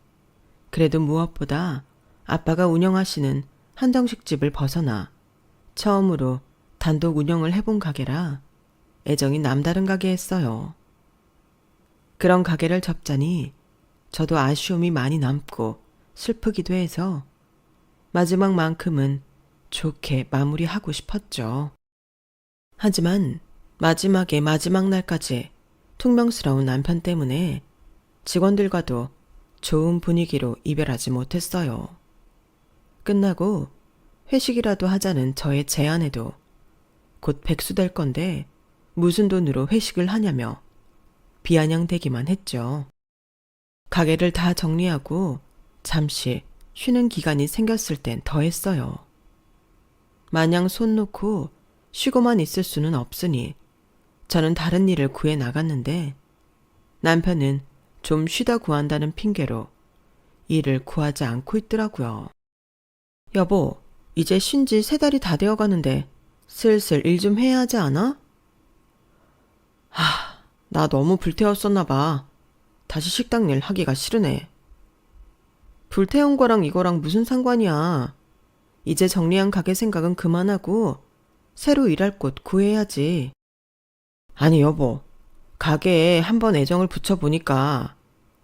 그래도 무엇보다 아빠가 운영하시는 한정식집을 벗어나 처음으로 단독 운영을 해본 가게라 애정이 남다른 가게였어요. 그런 가게를 접자니 저도 아쉬움이 많이 남고 슬프기도 해서 마지막만큼은 좋게 마무리하고 싶었죠. 하지만 마지막의 마지막 날까지 퉁명스러운 남편 때문에 직원들과도 좋은 분위기로 이별하지 못했어요. 끝나고 회식이라도 하자는 저의 제안에도 곧 백수될 건데 무슨 돈으로 회식을 하냐며 비아냥대기만 했죠. 가게를 다 정리하고 잠시 쉬는 기간이 생겼을 땐 더 했어요. 마냥 손 놓고 쉬고만 있을 수는 없으니 저는 다른 일을 구해 나갔는데 남편은 좀 쉬다 구한다는 핑계로 일을 구하지 않고 있더라고요. 여보, 이제 쉰 지 3달이 다 되어가는데 슬슬 일 좀 해야 하지 않아? 나 너무 불태웠었나 봐. 다시 식당 일 하기가 싫으네. 불태운 거랑 이거랑 무슨 상관이야. 이제 정리한 가게 생각은 그만하고 새로 일할 곳 구해야지. 아니 여보, 가게에 한번 애정을 붙여보니까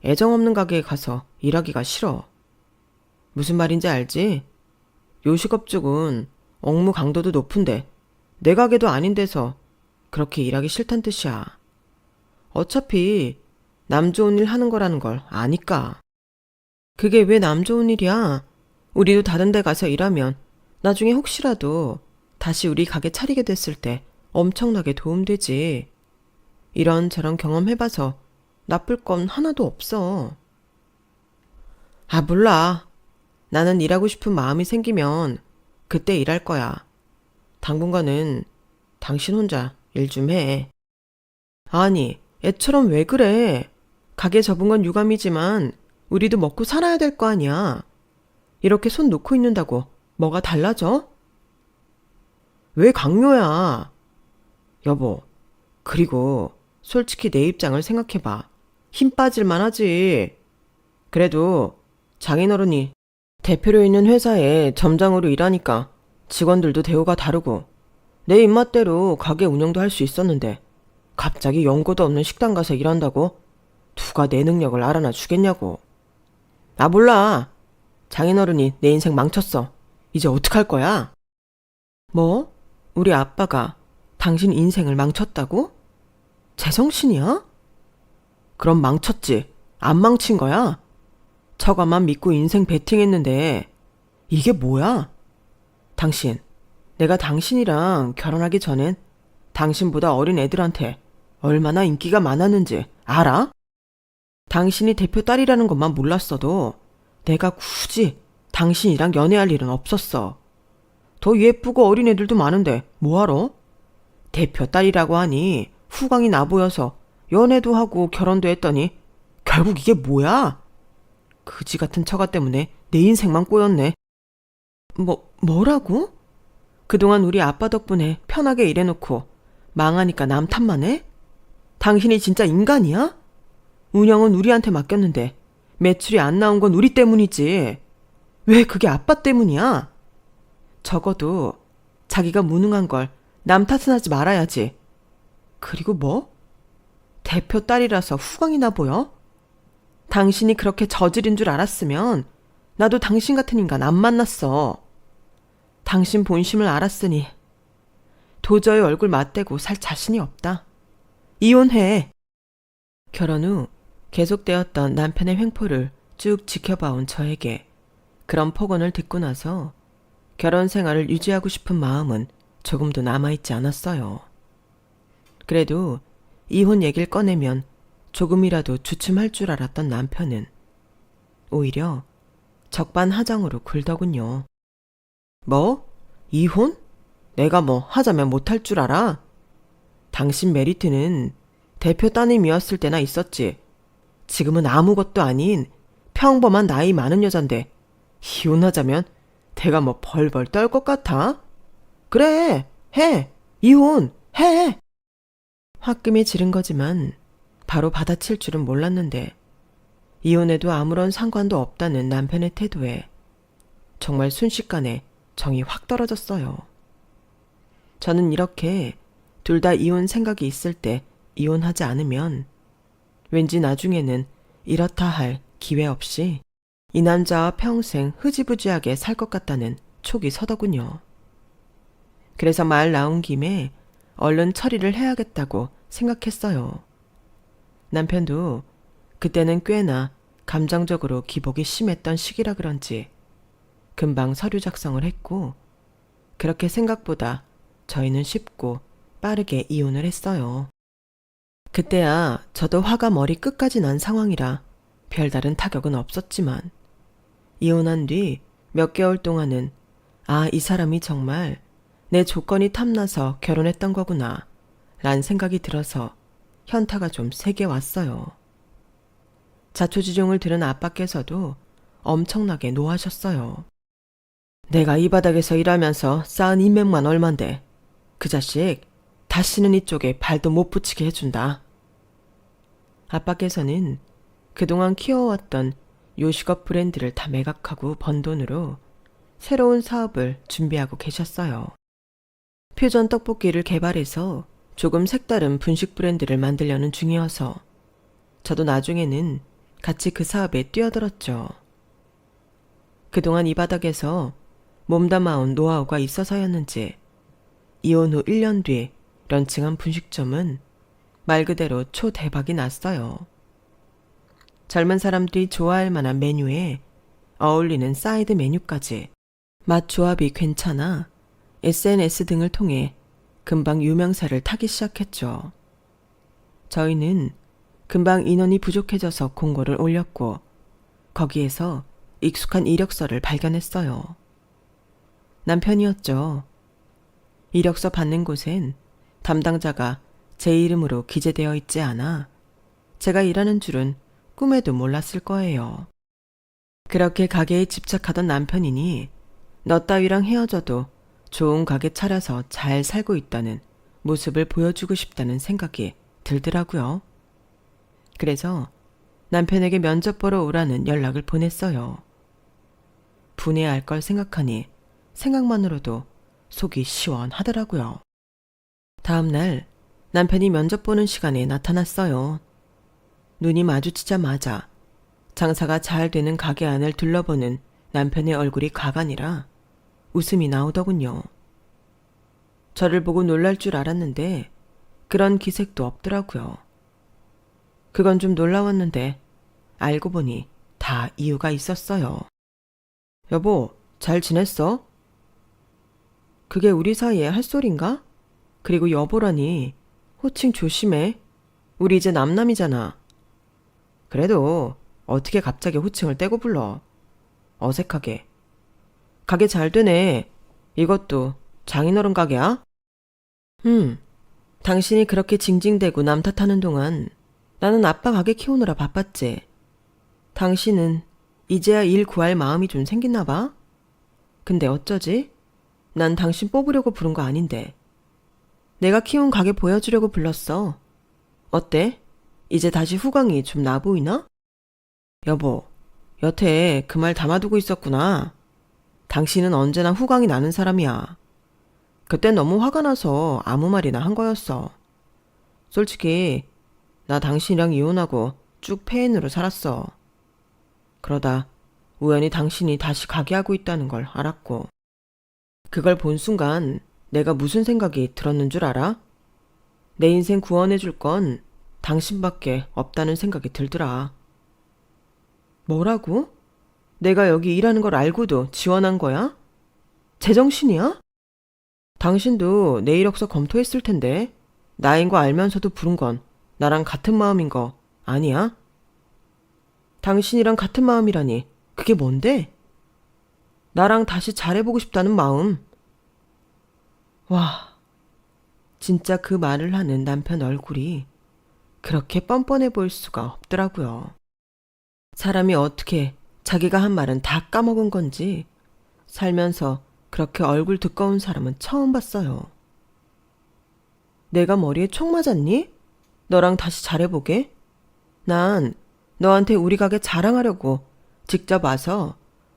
애정 없는 가게에 가서 일하기가 싫어. 무슨 말인지 알지? 요식업 쪽은 업무 강도도 높은데 내 가게도 아닌 데서 그렇게 일하기 싫단 뜻이야. 어차피 남 좋은 일 하는 거라는 걸 아니까. 그게 왜 남 좋은 일이야? 우리도 다른 데 가서 일하면 나중에 혹시라도 다시 우리 가게 차리게 됐을 때 엄청나게 도움되지. 이런저런 경험해봐서 나쁠 건 하나도 없어. 아, 몰라. 나는 일하고 싶은 마음이 생기면 그때 일할 거야. 당분간은 당신 혼자 일 좀 해. 아니, 애처럼 왜 그래? 가게 접은 건 유감이지만 우리도 먹고 살아야 될 거 아니야. 이렇게 손 놓고 있는다고 뭐가 달라져? 왜 강요야? 여보, 그리고 솔직히 내 입장을 생각해봐. 힘 빠질만 하지. 그래도 장인어른이 대표로 있는 회사에 점장으로 일하니까 직원들도 대우가 다르고 내 입맛대로 가게 운영도 할 수 있었는데 갑자기 연고도 없는 식당 가서 일한다고 누가 내 능력을 알아나 주겠냐고. 아, 몰라. 장인어른이 내 인생 망쳤어. 이제 어떡할 거야? 뭐? 우리 아빠가 당신 인생을 망쳤다고? 제정신이야? 그럼 망쳤지. 안 망친 거야? 처가만 믿고 인생 베팅했는데 이게 뭐야? 당신, 내가 당신이랑 결혼하기 전엔 당신보다 어린 애들한테 얼마나 인기가 많았는지 알아? 당신이 대표 딸이라는 것만 몰랐어도 내가 굳이 당신이랑 연애할 일은 없었어. 더 예쁘고 어린 애들도 많은데 뭐하러? 대표 딸이라고 하니 후광이 나 보여서 연애도 하고 결혼도 했더니 결국 이게 뭐야? 그지 같은 처가 때문에 내 인생만 꼬였네. 뭐라고? 그동안 우리 아빠 덕분에 편하게 일해놓고 망하니까 남 탓만 해? 당신이 진짜 인간이야? 운영은 우리한테 맡겼는데 매출이 안 나온 건 우리 때문이지. 왜 그게 아빠 때문이야? 적어도 자기가 무능한 걸 남 탓은 하지 말아야지. 그리고 뭐? 대표 딸이라서 후광이 나 보여? 당신이 그렇게 저질인 줄 알았으면 나도 당신 같은 인간 안 만났어. 당신 본심을 알았으니 도저히 얼굴 맞대고 살 자신이 없다. 이혼해. 결혼 후 계속되었던 남편의 횡포를 쭉 지켜봐온 저에게 그런 폭언을 듣고 나서 결혼 생활을 유지하고 싶은 마음은 조금도 남아있지 않았어요. 그래도 이혼 얘기를 꺼내면 조금이라도 주춤할 줄 알았던 남편은 오히려 적반하장으로 굴더군요. 뭐? 이혼? 내가 뭐 하자면 못할 줄 알아? 당신 메리트는 대표 따님이었을 때나 있었지. 지금은 아무것도 아닌 평범한 나이 많은 여잔데 이혼하자면 내가 뭐 벌벌 떨 것 같아? 그래, 해! 이혼! 해! 화금이 지른 거지만 바로 받아칠 줄은 몰랐는데 이혼해도 아무런 상관도 없다는 남편의 태도에 정말 순식간에 정이 확 떨어졌어요. 저는 이렇게 둘 다 이혼 생각이 있을 때 이혼하지 않으면 왠지 나중에는 이렇다 할 기회 없이 이 남자와 평생 흐지부지하게 살 것 같다는 촉이 서더군요. 그래서 말 나온 김에 얼른 처리를 해야겠다고 생각했어요. 남편도 그때는 꽤나 감정적으로 기복이 심했던 시기라 그런지 금방 서류 작성을 했고, 그렇게 생각보다 저희는 쉽고 빠르게 이혼을 했어요. 그때야 저도 화가 머리 끝까지 난 상황이라 별다른 타격은 없었지만, 이혼한 뒤 몇 개월 동안은 이 사람이 정말 내 조건이 탐나서 결혼했던 거구나 란 생각이 들어서 현타가 좀 세게 왔어요. 자초지종을 들은 아빠께서도 엄청나게 노하셨어요. 내가 이 바닥에서 일하면서 쌓은 인맥만 얼만데 그 자식 다시는 이쪽에 발도 못 붙이게 해준다. 아빠께서는 그동안 키워왔던 요식업 브랜드를 다 매각하고 번 돈으로 새로운 사업을 준비하고 계셨어요. 퓨전 떡볶이를 개발해서 조금 색다른 분식 브랜드를 만들려는 중이어서 저도 나중에는 같이 그 사업에 뛰어들었죠. 그동안 이 바닥에서 몸담아온 노하우가 있어서였는지 이혼 후 1년 뒤 런칭한 분식점은 말 그대로 초대박이 났어요. 젊은 사람들이 좋아할 만한 메뉴에 어울리는 사이드 메뉴까지 맛 조합이 괜찮아 SNS 등을 통해 금방 유명세를 타기 시작했죠. 저희는 금방 인원이 부족해져서 공고를 올렸고 거기에서 익숙한 이력서를 발견했어요. 남편이었죠. 이력서 받는 곳엔 담당자가 제 이름으로 기재되어 있지 않아 제가 일하는 줄은 꿈에도 몰랐을 거예요. 그렇게 가게에 집착하던 남편이니 너 따위랑 헤어져도 좋은 가게 차려서 잘 살고 있다는 모습을 보여주고 싶다는 생각이 들더라고요. 그래서 남편에게 면접 보러 오라는 연락을 보냈어요. 분해할 걸 생각하니 생각만으로도 속이 시원하더라고요. 다음 날 남편이 면접 보는 시간에 나타났어요. 눈이 마주치자마자 장사가 잘 되는 가게 안을 둘러보는 남편의 얼굴이 가관이라 웃음이 나오더군요. 저를 보고 놀랄 줄 알았는데 그런 기색도 없더라고요. 그건 좀 놀라웠는데 알고 보니 다 이유가 있었어요. 여보, 잘 지냈어? 그게 우리 사이에 할 소린가? 그리고 여보라니 호칭 조심해. 우리 이제 남남이잖아. 그래도 어떻게 갑자기 호칭을 떼고 불러. 어색하게. 가게 잘 되네. 이것도 장인어른 가게야? 당신이 그렇게 징징대고 남 탓하는 동안 나는 아빠 가게 키우느라 바빴지. 당신은 이제야 일 구할 마음이 좀 생겼나 봐? 근데 어쩌지? 난 당신 뽑으려고 부른 거 아닌데. 내가 키운 가게 보여주려고 불렀어. 어때? 이제 다시 후광이 좀 나 보이나? 여보, 여태 그 말 담아두고 있었구나. 당신은 언제나 후광이 나는 사람이야. 그때 너무 화가 나서 아무 말이나 한 거였어. 솔직히 나 당신이랑 이혼하고 쭉 폐인으로 살았어. 그러다 우연히 당신이 다시 가게 하고 있다는 걸 알았고, 그걸 본 순간 내가 무슨 생각이 들었는 줄 알아? 내 인생 구원해 줄 건 당신밖에 없다는 생각이 들더라. 뭐라고? 내가 여기 일하는 걸 알고도 지원한 거야? 제정신이야? 당신도 내 이력서 검토했을 텐데 나인 거 알면서도 부른 건 나랑 같은 마음인 거 아니야? 당신이랑 같은 마음이라니 그게 뭔데? 나랑 다시 잘해보고 싶다는 마음. 와, 진짜 그 말을 하는 남편 얼굴이 그렇게 뻔뻔해 보일 수가 없더라고요. 사람이 어떻게 자기가 한 말은 다 까먹은 건지 살면서 그렇게 얼굴 두꺼운 사람은 처음 봤어요. 내가 머리에 총 맞았니? 너랑 다시 잘해보게? 난 너한테 우리 가게 자랑하려고 직접 와서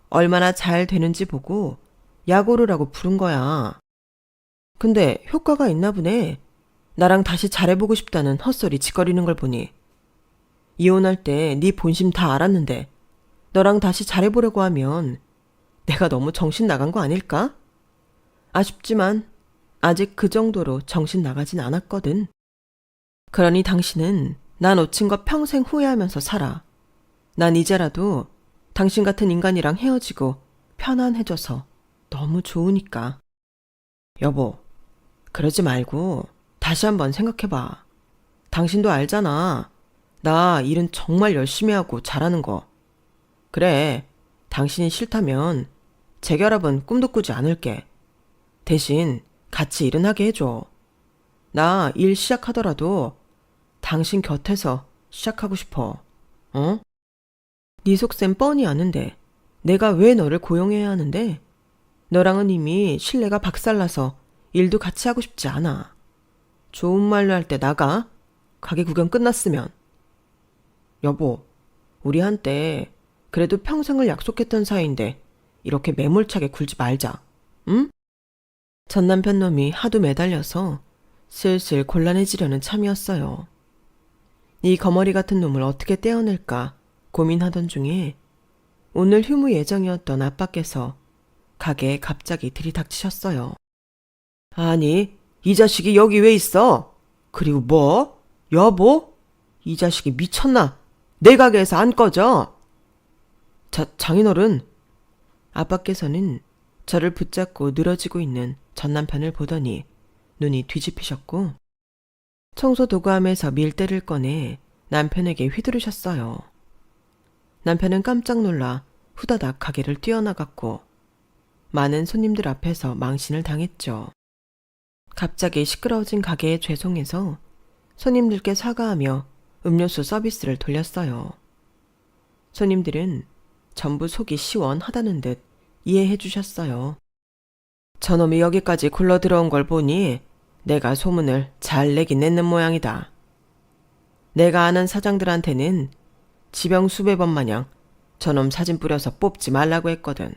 얼마나 잘 되는지 보고 약오르라고 부른 거야. 근데 효과가 있나 보네. 나랑 다시 잘해보고 싶다는 헛소리 짓거리는 걸 보니. 이혼할 때 네 본심 다 알았는데 너랑 다시 잘해보려고 하면 내가 너무 정신 나간 거 아닐까? 아쉽지만 아직 그 정도로 정신 나가진 않았거든. 그러니 당신은 나 놓친 거 평생 후회하면서 살아. 난 이제라도 당신 같은 인간이랑 헤어지고 편안해져서 너무 좋으니까. 여보, 그러지 말고 다시 한번 생각해봐. 당신도 알잖아. 나 일은 정말 열심히 하고 잘하는 거. 그래, 당신이 싫다면 재결합은 꿈도 꾸지 않을게. 대신 같이 일은 하게 해줘. 나 일 시작하더라도 당신 곁에서 시작하고 싶어. 어? 네 속셈 뻔히 아는데 내가 왜 너를 고용해야 하는데? 너랑은 이미 신뢰가 박살나서 일도 같이 하고 싶지 않아. 좋은 말로 할 때 나가. 가게 구경 끝났으면. 여보, 우리 한때 그래도 평생을 약속했던 사이인데 이렇게 매몰차게 굴지 말자. 응? 전 남편 놈이 하도 매달려서 슬슬 곤란해지려는 참이었어요. 이 거머리 같은 놈을 어떻게 떼어낼까 고민하던 중에 오늘 휴무 예정이었던 아빠께서 가게에 갑자기 들이닥치셨어요. 아니, 이 자식이 여기 왜 있어? 그리고 뭐? 여보? 이 자식이 미쳤나? 내 가게에서 안 꺼져? 장인어른. 아빠께서는 저를 붙잡고 늘어지고 있는 전 남편을 보더니 눈이 뒤집히셨고 청소 도구함에서 밀대를 꺼내 남편에게 휘두르셨어요. 남편은 깜짝 놀라 후다닥 가게를 뛰어나갔고 많은 손님들 앞에서 망신을 당했죠. 갑자기 시끄러워진 가게에 죄송해서 손님들께 사과하며 음료수 서비스를 돌렸어요. 손님들은 전부 속이 시원하다는 듯 이해해 주셨어요. 저놈이 여기까지 굴러 들어온 걸 보니 내가 소문을 잘 내긴 냈는 모양이다. 내가 아는 사장들한테는 지병 수백 번 마냥 저놈 사진 뿌려서 뽑지 말라고 했거든.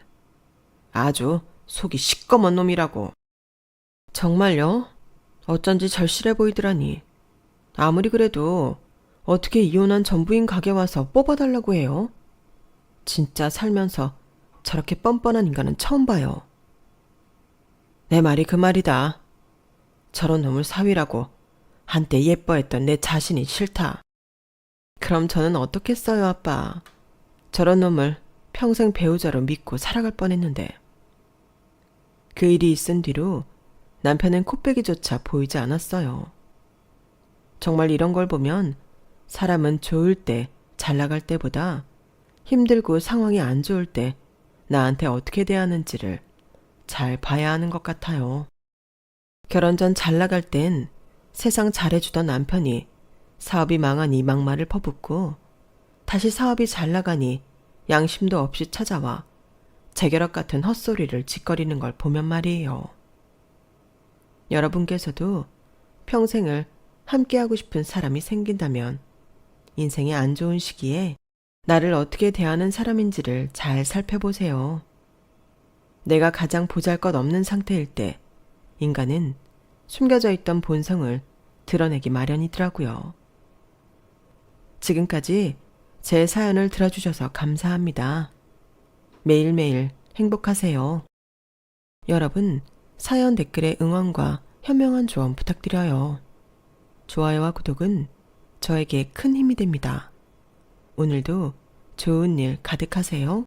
아주 속이 시꺼먼 놈이라고. 정말요? 어쩐지 절실해 보이더라니. 아무리 그래도 어떻게 이혼한 전부인 가게 와서 뽑아달라고 해요? 진짜 살면서 저렇게 뻔뻔한 인간은 처음 봐요. 내 말이 그 말이다. 저런 놈을 사위라고 한때 예뻐했던 내 자신이 싫다. 그럼 저는 어떻겠어요, 아빠. 저런 놈을 평생 배우자로 믿고 살아갈 뻔했는데. 그 일이 있은 뒤로 남편은 코빼기조차 보이지 않았어요. 정말 이런 걸 보면 사람은 좋을 때, 잘 나갈 때보다 힘들고 상황이 안 좋을 때 나한테 어떻게 대하는지를 잘 봐야 하는 것 같아요. 결혼 전 잘 나갈 땐 세상 잘해주던 남편이 사업이 망하니 막말을 퍼붓고 다시 사업이 잘 나가니 양심도 없이 찾아와 재결합 같은 헛소리를 짓거리는 걸 보면 말이에요. 여러분께서도 평생을 함께하고 싶은 사람이 생긴다면 인생의 안 좋은 시기에 나를 어떻게 대하는 사람인지를 잘 살펴보세요. 내가 가장 보잘것없는 상태일 때 인간은 숨겨져 있던 본성을 드러내기 마련이더라고요. 지금까지 제 사연을 들어주셔서 감사합니다. 매일매일 행복하세요. 여러분, 사연 댓글에 응원과 현명한 조언 부탁드려요. 좋아요와 구독은 저에게 큰 힘이 됩니다. 오늘도 좋은 일 가득하세요.